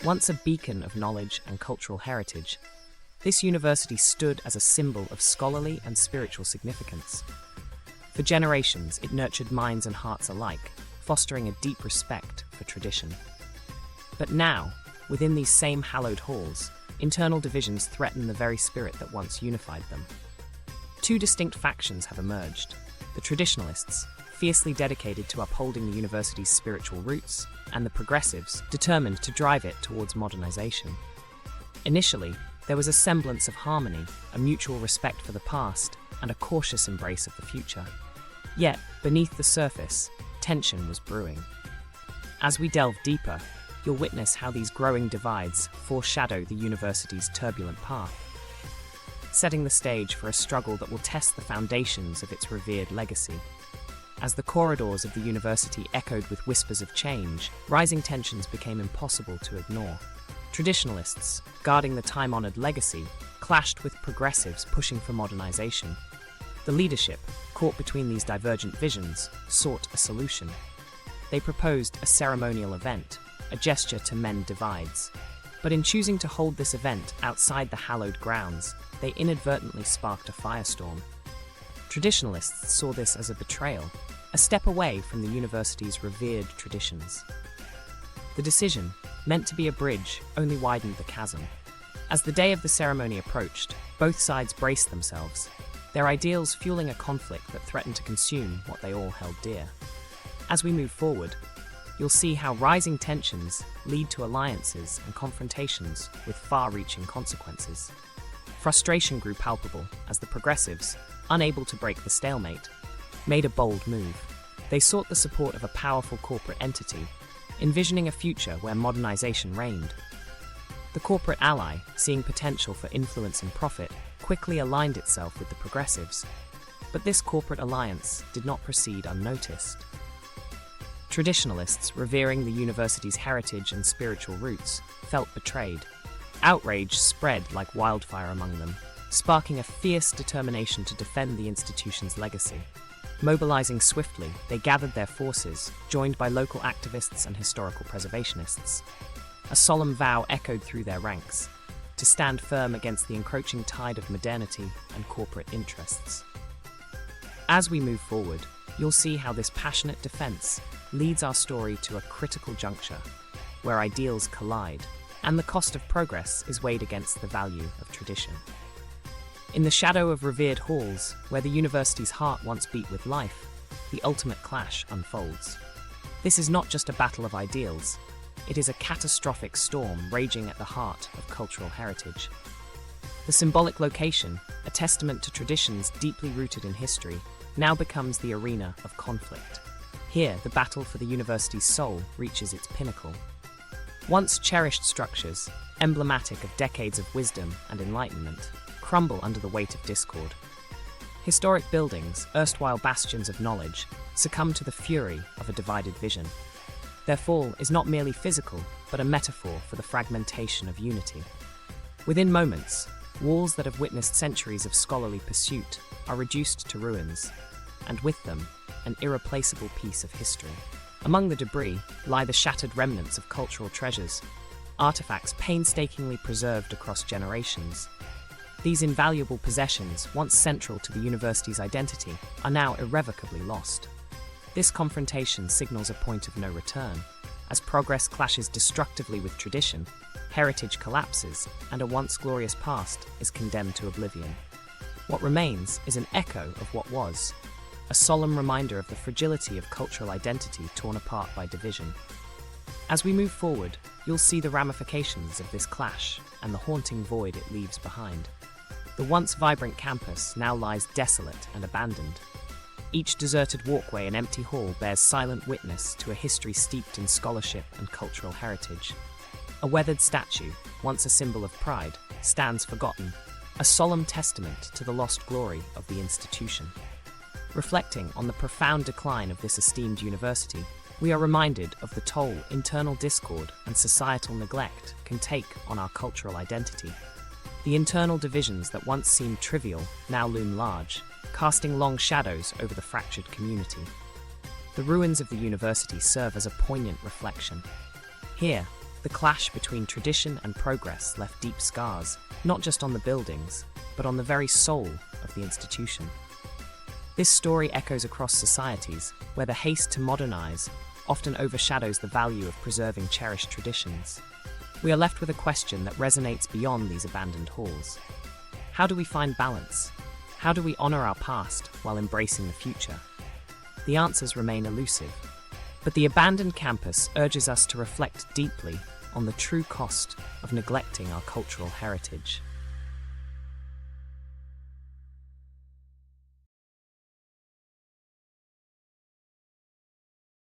Once a beacon of knowledge and cultural heritage, this university stood as a symbol of scholarly and spiritual significance. For generations, it nurtured minds and hearts alike, fostering a deep respect for tradition. But now, within these same hallowed halls, internal divisions threaten the very spirit that once unified them. Two distinct factions have emerged: the traditionalists, fiercely dedicated to upholding the university's spiritual roots, and the progressives, determined to drive it towards modernization. Initially, there was a semblance of harmony, a mutual respect for the past, and a cautious embrace of the future. Yet, beneath the surface, tension was brewing. As we delve deeper, you'll witness how these growing divides foreshadow the university's turbulent path, setting the stage for a struggle that will test the foundations of its revered legacy. As the corridors of the university echoed with whispers of change, rising tensions became impossible to ignore. Traditionalists, guarding the time-honored legacy, clashed with progressives pushing for modernization. The leadership, caught between these divergent visions, sought a solution. They proposed a ceremonial event, a gesture to mend divides. But in choosing to hold this event outside the hallowed grounds, they inadvertently sparked a firestorm. Traditionalists saw this as a betrayal, a step away from the university's revered traditions. The decision, meant to be a bridge, only widened the chasm. As the day of the ceremony approached, both sides braced themselves, their ideals fueling a conflict that threatened to consume what they all held dear. As we move forward, you'll see how rising tensions lead to alliances and confrontations with far-reaching consequences. Frustration grew palpable as the progressives, unable to break the stalemate, made a bold move. They sought the support of a powerful corporate entity, envisioning a future where modernization reigned. The corporate ally, seeing potential for influence and profit, quickly aligned itself with the progressives. But this corporate alliance did not proceed unnoticed. Traditionalists, revering the university's heritage and spiritual roots, felt betrayed. Outrage spread like wildfire among them, sparking a fierce determination to defend the institution's legacy. Mobilizing swiftly, they gathered their forces, joined by local activists and historical preservationists. A solemn vow echoed through their ranks, to stand firm against the encroaching tide of modernity and corporate interests. As we move forward, you'll see how this passionate defense leads our story to a critical juncture, where ideals collide, and the cost of progress is weighed against the value of tradition. In the shadow of revered halls, where the university's heart once beat with life, the ultimate clash unfolds. This is not just a battle of ideals, it is a catastrophic storm raging at the heart of cultural heritage. The symbolic location, a testament to traditions deeply rooted in history, now becomes the arena of conflict. Here, the battle for the university's soul reaches its pinnacle. Once cherished structures, emblematic of decades of wisdom and enlightenment, crumble under the weight of discord. Historic buildings, erstwhile bastions of knowledge, succumb to the fury of a divided vision. Their fall is not merely physical, but a metaphor for the fragmentation of unity. Within moments, walls that have witnessed centuries of scholarly pursuit are reduced to ruins, and with them, an irreplaceable piece of history. Among the debris lie the shattered remnants of cultural treasures, artifacts painstakingly preserved across generations. These invaluable possessions, once central to the university's identity, are now irrevocably lost. This confrontation signals a point of no return. As progress clashes destructively with tradition, heritage collapses, and a once glorious past is condemned to oblivion. What remains is an echo of what was, a solemn reminder of the fragility of cultural identity torn apart by division. As we move forward, you'll see the ramifications of this clash and the haunting void it leaves behind. The once vibrant campus now lies desolate and abandoned. Each deserted walkway and empty hall bears silent witness to a history steeped in scholarship and cultural heritage. A weathered statue, once a symbol of pride, stands forgotten, a solemn testament to the lost glory of the institution. Reflecting on the profound decline of this esteemed university, we are reminded of the toll internal discord and societal neglect can take on our cultural identity. The internal divisions that once seemed trivial now loom large, casting long shadows over the fractured community. The ruins of the university serve as a poignant reflection. Here, The clash between tradition and progress left deep scars, not just on the buildings, but on the very soul of the institution. This story echoes across societies, where the haste to modernize often overshadows the value of preserving cherished traditions. We are left with a question that resonates beyond these abandoned halls. How do we find balance? How do we honor our past while embracing the future? The answers remain elusive, but the abandoned campus urges us to reflect deeply on the true cost of neglecting our cultural heritage.